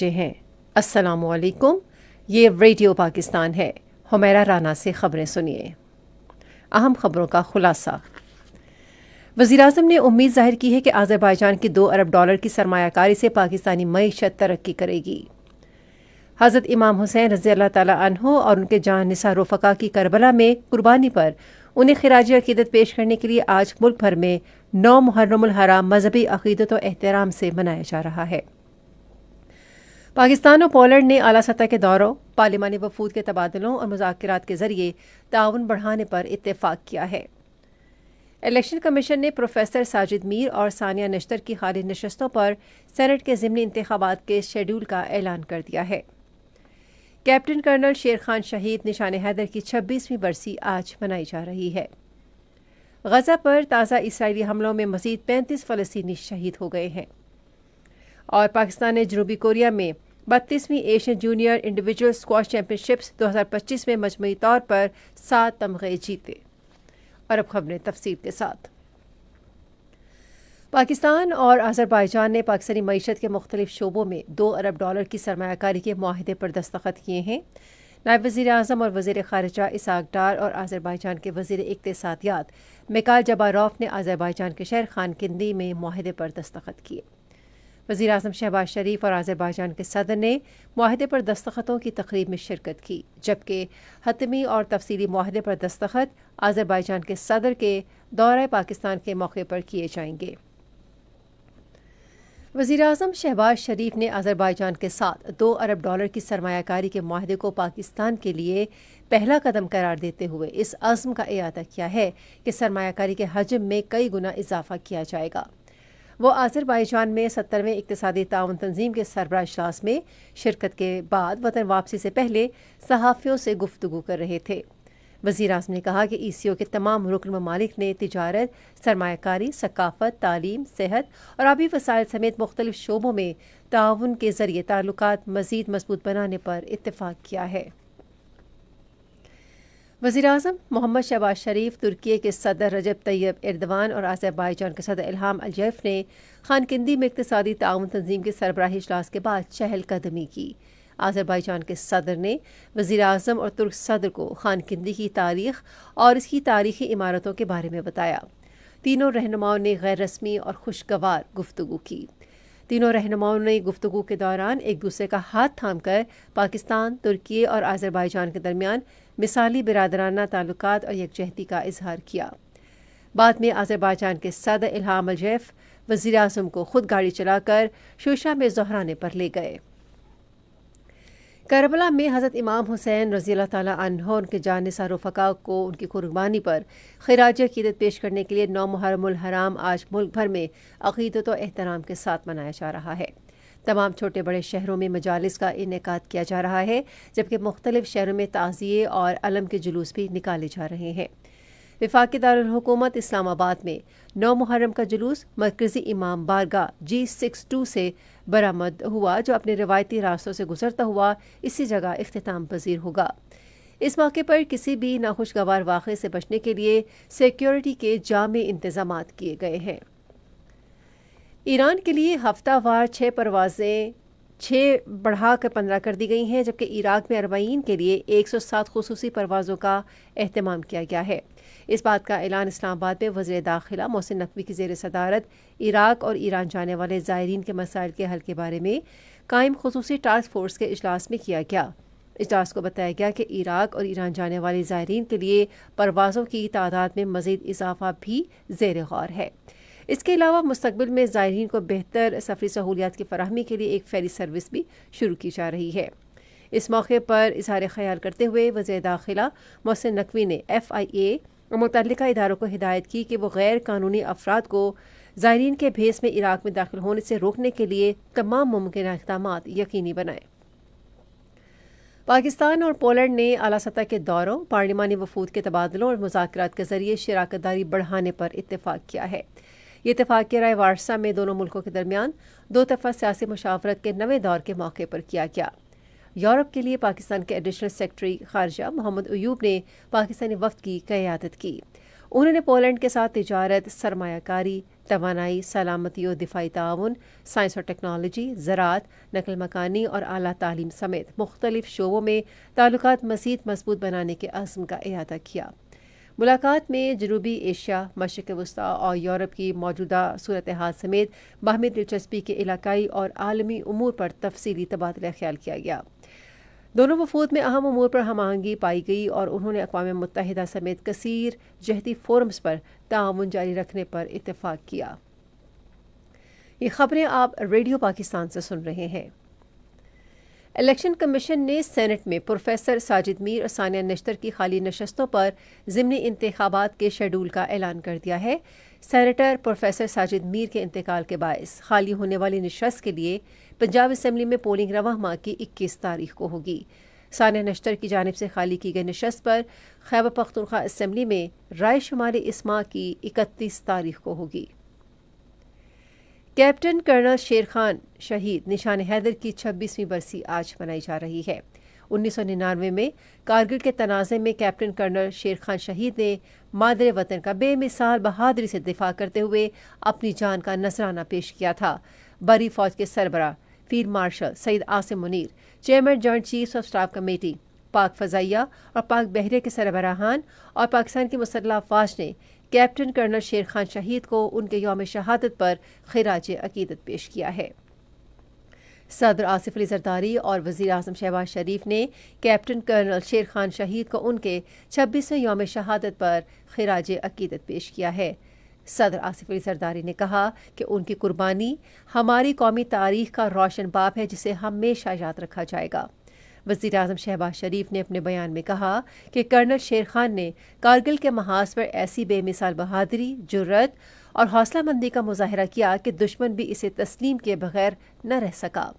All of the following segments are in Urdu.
بجے ہیں۔ السلام علیکم، یہ ریڈیو پاکستان ہے۔ حمیرہ رانا سے خبریں سنیے۔ اہم خبروں کا خلاصہ۔ وزیراعظم نے امید ظاہر کی ہے کہ آذربائیجان کی $2 ارب کی سرمایہ کاری سے پاکستانی معیشت ترقی کرے گی۔ حضرت امام حسین رضی اللہ تعالیٰ عنہ اور ان کے جاں نثار رفقا کی کربلا میں قربانی پر انہیں خراج عقیدت پیش کرنے کے لیے آج ملک بھر میں 9 محرم الحرام مذہبی عقیدت و احترام سے منایا جا رہا ہے۔ پاکستان اور پولینڈ نے اعلیٰ سطح کے دوروں، پارلیمانی وفود کے تبادلوں اور مذاکرات کے ذریعے تعاون بڑھانے پر اتفاق کیا ہے۔ الیکشن کمیشن نے پروفیسر ساجد میر اور ثانیہ نشتر کی خالص نشستوں پر سینٹ کے ضمنی انتخابات کے شیڈول کا اعلان کر دیا ہے۔ کیپٹن کرنل شیر خان شہید نشان حیدر کی 26ویں برسی آج منائی جا رہی ہے۔ غزہ پر تازہ اسرائیلی حملوں میں مزید 35 فلسطینی شہید ہو گئے ہیں۔ اور پاکستان نے جنوبی کوریا میں 32ویں Asian junior individual squash championships 2025 میں مجموعی طور پر 7 تمغے جیتے۔ اور اب خبریں تفصیل کے ساتھ۔ پاکستان اور آذربائیجان نے پاکستانی معیشت کے مختلف شعبوں میں $2 ارب کی سرمایہ کاری کے معاہدے پر دستخط کیے ہیں۔ نائب وزیر اعظم اور وزیر خارجہ اسحاق ڈار اور آذربائیجان کے وزیر اقتصادیات میکال جباروف نے آذربائیجان کے شہر خانقندی میں معاہدے پر دستخط کیے۔ وزیر اعظم شہباز شریف اور آذربائیجان کے صدر نے معاہدے پر دستخطوں کی تقریب میں شرکت کی، جبکہ حتمی اور تفصیلی معاہدے پر دستخط آذربائیجان کے صدر کے دورہ پاکستان کے موقع پر کیے جائیں گے۔ وزیر اعظم شہباز شریف نے آذربائیجان کے ساتھ $2 ارب کی سرمایہ کاری کے معاہدے کو پاکستان کے لیے پہلا قدم قرار دیتے ہوئے اس عزم کا اعادہ کیا ہے کہ سرمایہ کاری کے حجم میں کئی گنا اضافہ کیا جائے گا۔ وہ آذربائیجان میں 70ویں اقتصادی تعاون تنظیم کے سربراہ اجلاس میں شرکت کے بعد وطن واپسی سے پہلے صحافیوں سے گفتگو کر رہے تھے۔ وزیر اعظم نے کہا کہ ECO کے تمام رکن ممالک نے تجارت، سرمایہ کاری، ثقافت، تعلیم، صحت اور آبی وسائل سمیت مختلف شعبوں میں تعاون کے ذریعے تعلقات مزید مضبوط بنانے پر اتفاق کیا ہے۔ وزیر اعظم محمد شہباز شریف، ترکی کے صدر رجب طیب ایردوان اور آذربائیجان کے صدر الہام علیف نے خانقندی میں اقتصادی تعاون تنظیم کے سربراہی اجلاس کے بعد چہل قدمی کی۔ آذربائیجان کے صدر نے وزیر اعظم اور ترک صدر کو خانقندی کی تاریخ اور اس کی تاریخی عمارتوں کے بارے میں بتایا۔ تینوں رہنماؤں نے غیر رسمی اور خوشگوار گفتگو کی۔ تینوں رہنماؤں نے گفتگو کے دوران ایک دوسرے کا ہاتھ تھام کر پاکستان، ترکی اور آذربائیجان کے درمیان مثالی برادرانہ تعلقات اور یکجہتی کا اظہار کیا۔ بعد میں آذربائیجان کے صدر الہام علیف وزیر اعظم کو خود گاڑی چلا کر شوشا میں ظہرانے پر لے گئے۔ کربلا میں حضرت امام حسین رضی اللہ تعالیٰ عنہ اور ان کے جاں نثار رفقا کو ان کی قربانی پر خراج عقیدت پیش کرنے کے لیے 9 محرم الحرام آج ملک بھر میں عقیدت و احترام کے ساتھ منایا جا رہا ہے۔ تمام چھوٹے بڑے شہروں میں مجالس کا انعقاد کیا جا رہا ہے، جبکہ مختلف شہروں میں تعزیے اور علم کے جلوس بھی نکالے جا رہے ہیں۔ وفاقی دارالحکومت اسلام آباد میں 9 محرم کا جلوس مرکزی امام بارگاہ G62 سے برآمد ہوا، جو اپنے روایتی راستوں سے گزرتا ہوا اسی جگہ اختتام پذیر ہوگا۔ اس موقع پر کسی بھی ناخوشگوار واقعے سے بچنے کے لیے سیکیورٹی کے جامع انتظامات کیے گئے ہیں۔ ایران کے لیے ہفتہ وار 6 پروازیں 6 بڑھا کر 15 کر دی گئی ہیں، جبکہ عراق میں 40 کے لیے 107 خصوصی پروازوں کا اہتمام کیا گیا ہے۔ اس بات کا اعلان اسلام آباد میں وزیر داخلہ محسن نقوی کی زیر صدارت عراق اور ایران جانے والے زائرین کے مسائل کے حل کے بارے میں قائم خصوصی ٹاسک فورس کے اجلاس میں کیا گیا۔ اجلاس کو بتایا گیا کہ عراق اور ایران جانے والے زائرین کے لیے پروازوں کی تعداد میں مزید اضافہ بھی زیر غور ہے۔ اس کے علاوہ مستقبل میں زائرین کو بہتر سفری سہولیات کی فراہمی کے لیے ایک فیری سروس بھی شروع کی جا رہی ہے۔ اس موقع پر اظہار خیال کرتے ہوئے وزیر داخلہ محسن نقوی نے FIA اور متعلقہ اداروں کو ہدایت کی کہ وہ غیر قانونی افراد کو زائرین کے بھیس میں عراق میں داخل ہونے سے روکنے کے لیے تمام ممکنہ اقدامات یقینی بنائیں۔ پاکستان اور پولینڈ نے اعلیٰ سطح کے دوروں، پارلیمانی وفود کے تبادلوں اور مذاکرات کے ذریعے شراکت داری بڑھانے پر اتفاق کیا ہے۔ یہ اتفاقیہ رائے وارسا میں دونوں ملکوں کے درمیان 2 طرفہ سیاسی مشاورت کے نئے دور کے موقع پر کیا گیا۔ یورپ کے لیے پاکستان کے ایڈیشنل سیکرٹری خارجہ محمد ایوب نے پاکستانی وفد کی قیادت کی۔ انہوں نے پولینڈ کے ساتھ تجارت، سرمایہ کاری، توانائی، سلامتی و دفاعی تعاون، سائنس اور ٹیکنالوجی، زراعت، نقل مکانی اور اعلیٰ تعلیم سمیت مختلف شعبوں میں تعلقات مزید مضبوط بنانے کے عزم کا اعادہ کیا۔ ملاقات میں جنوبی ایشیا، مشرق وسطیٰ اور یورپ کی موجودہ صورتحال سمیت باہمی دلچسپی کے علاقائی اور عالمی امور پر تفصیلی تبادلہ خیال کیا گیا۔ دونوں وفود میں اہم امور پر ہم آہنگی پائی گئی اور انہوں نے اقوام متحدہ سمیت کثیر جہتی فورمز پر تعاون جاری رکھنے پر اتفاق کیا۔ یہ خبریں آپ ریڈیو پاکستان سے سن رہے ہیں۔ الیکشن کمیشن نے سینٹ میں پروفیسر ساجد میر اور ثانیہ نشتر کی خالی نشستوں پر ضمنی انتخابات کے شیڈول کا اعلان کر دیا ہے۔ سینیٹر پروفیسر ساجد میر کے انتقال کے باعث خالی ہونے والی نشست کے لیے پنجاب اسمبلی میں پولنگ رواں ماہ کی 21 تاریخ کو ہوگی۔ ثانیہ نشتر کی جانب سے خالی کی گئی نشست پر خیبر پختونخوا اسمبلی میں رائے شماری اس ماہ کی 31 تاریخ کو ہوگی۔ کیپٹن کرنل شیر خان شہید نشان حیدر کی 26ویں برسی آج منائی جا رہی ہے۔ 1999 میں کارگل کے تنازع میں کیپٹن کرنل شیر خان شہید نے مادر وطن کا بے مثال بہادری سے دفاع کرتے ہوئے اپنی جان کا نذرانہ پیش کیا تھا۔ بری فوج کے سربراہ field marshal Syed Asim Munir, chairman joint chiefs of staff committee, پاک فضائیہ اور پاک بحریہ کے سربراہان اور پاکستان کی مسلح افواج نے کیپٹن کرنل شیر خان شہید کو ان کے یوم شہادت پر خراج عقیدت پیش کیا ہے۔ صدر آصف علی زرداری اور وزیر اعظم شہباز شریف نے کیپٹن کرنل شیر خان شہید کو ان کے 26ویں یوم شہادت پر خراج عقیدت پیش کیا ہے۔ صدر آصف علی زرداری نے کہا کہ ان کی قربانی ہماری قومی تاریخ کا روشن باب ہے جسے ہمیشہ یاد رکھا جائے گا۔ وزیر اعظم شہباز شریف نے اپنے بیان میں کہا کہ کرنل شیر خان نے کارگل کے محاذ پر ایسی بے مثال بہادری، جرأت اور حوصلہ مندی کا مظاہرہ کیا کہ دشمن بھی اسے تسلیم کیے بغیر نہ رہ سکا۔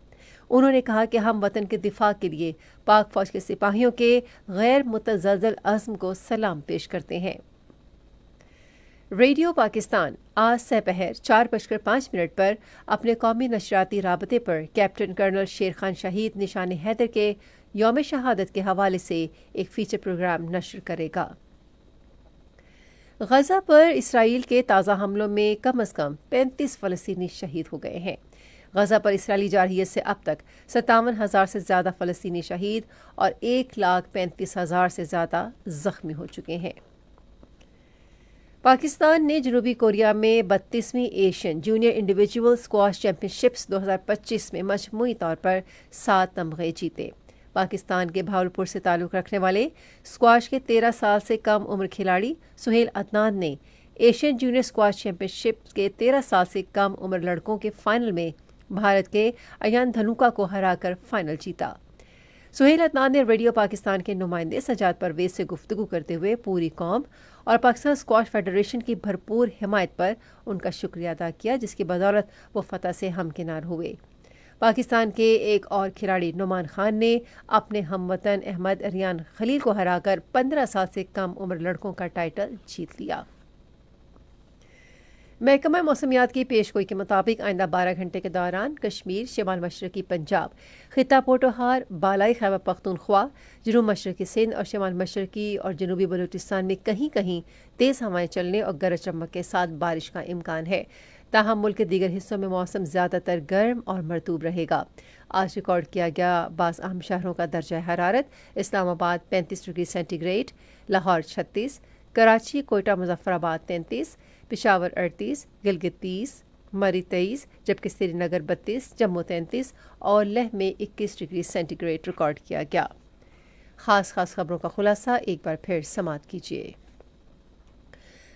انہوں نے کہا کہ ہم وطن کے دفاع کے لیے پاک فوج کے سپاہیوں کے غیر متزلزل عزم کو سلام پیش کرتے ہیں۔ ریڈیو پاکستان آج سپہر 4:05 پر اپنے قومی نشریاتی رابطے پر کیپٹن کرنل شیر خان شہید نشان حیدر کے یوم شہادت کے حوالے سے ایک فیچر پروگرام نشر کرے گا۔ غزہ پر اسرائیل کے تازہ حملوں میں کم از کم 35 فلسطینی شہید ہو گئے ہیں۔ غزہ پر اسرائیلی جارحیت سے اب تک 57,000 سے زیادہ فلسطینی شہید اور 1,35,000 سے زیادہ زخمی ہو چکے ہیں۔ پاکستان نے جنوبی کوریا میں 32ویں Asian junior individual squash championships 2025 میں مجموعی طور پر 7 تمغے جیتے۔ پاکستان کے بھاولپور سے تعلق رکھنے والے اسکواش کے 13 سال سے کم عمر کھلاڑی سہیل عدنان نے ایشین جونیئر اسکواش چیمپئن شپ کے 13 سال سے کم عمر لڑکوں کے فائنل میں بھارت کے ایان دھنوکا کو ہرا کر فائنل جیتا۔ سہیل عدنان نے ریڈیو پاکستان کے نمائندے سجاد پرویز سے گفتگو کرتے ہوئے پوری قوم اور پاکستان اسکواش فیڈریشن کی بھرپور حمایت پر ان کا شکریہ ادا کیا، جس کی بدولت وہ فتح سے ہمکنار ہوئے۔ پاکستان کے ایک اور کھلاڑی نعمان خان نے اپنے ہم وطن احمد ریان خلیل کو ہرا کر 15 سال سے کم عمر لڑکوں کا ٹائٹل جیت لیا۔ محکمہ موسمیات کی پیشگوئی کے مطابق آئندہ 12 گھنٹے کے دوران کشمیر، شمال مشرقی پنجاب، خطہ پوٹوہار، بالائی خیبر پختونخوا، جنوب مشرقی سندھ اور شمال مشرقی اور جنوبی بلوچستان میں کہیں کہیں تیز ہوائیں چلنے اور گرج چمک کے ساتھ بارش کا امکان ہے۔ تاہم ملک کے دیگر حصوں میں موسم زیادہ تر گرم اور مرطوب رہے گا۔ آج ریکارڈ کیا گیا بعض اہم شہروں کا درجہ حرارت: Islamabad 35 degree centigrade, Lahore 36، Karachi, Quetta, Muzaffarabad 33، Peshawar 38، Gilgit 30، مری 23، جبکہ سری نگر 32، جموں 33 اور لیہ میں 21 ڈگری سینٹی گریڈ ریکارڈ کیا گیا۔ خاص خبروں کا خلاصہ ایک بار پھر سماعت کیجیے۔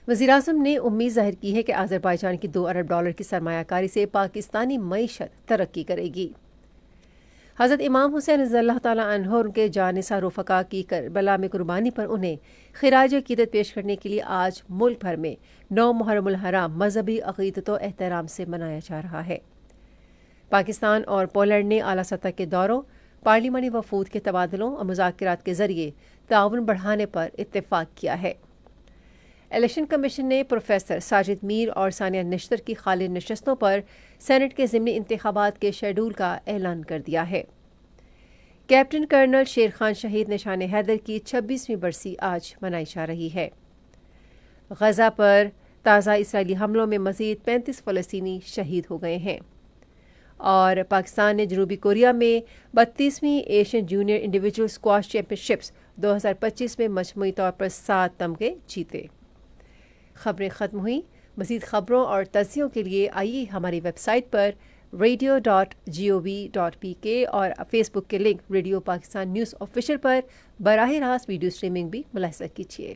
وزیراعظم نے امید ظاہر کی ہے کہ آذربائیجان کی $2 ارب کی سرمایہ کاری سے پاکستانی معیشت ترقی کرے گی۔ حضرت امام حسین رضی اللہ تعالیٰ عنہ اور ان کے جانثار رفقا کی کربلا میں قربانی پر انہیں خراج عقیدت پیش کرنے کے لیے آج ملک بھر میں 9 محرم الحرام مذہبی عقیدت و احترام سے منایا جا رہا ہے۔ پاکستان اور پولینڈ نے اعلیٰ سطح کے دوروں، پارلیمانی وفود کے تبادلوں اور مذاکرات کے ذریعے تعاون بڑھانے پر اتفاق کیا ہے۔ الیکشن کمیشن نے پروفیسر ساجد میر اور ثانیہ نشتر کی خالی نشستوں پر سینٹ کے ضمنی انتخابات کے شیڈول کا اعلان کر دیا ہے۔ کیپٹن کرنل شیر خان شہید نشان حیدر کی 26ویں برسی آج منائی جا رہی ہے۔ غزہ پر تازہ اسرائیلی حملوں میں مزید 35 فلسطینی شہید ہو گئے ہیں۔ اور پاکستان نے جنوبی کوریا میں 32ویں Asian junior individual squash championships 2025 میں مجموعی طور پر 7 تمغے جیتے۔ خبریں ختم ہوئیں۔ مزید خبروں اور تجزیوں کے لیے آئیے ہماری ویب سائٹ پر radio.gov.pk اور فیس بک کے link radio Pakistan news official پر براہ راست ویڈیو اسٹریمنگ بھی ملاحظہ کیجیے۔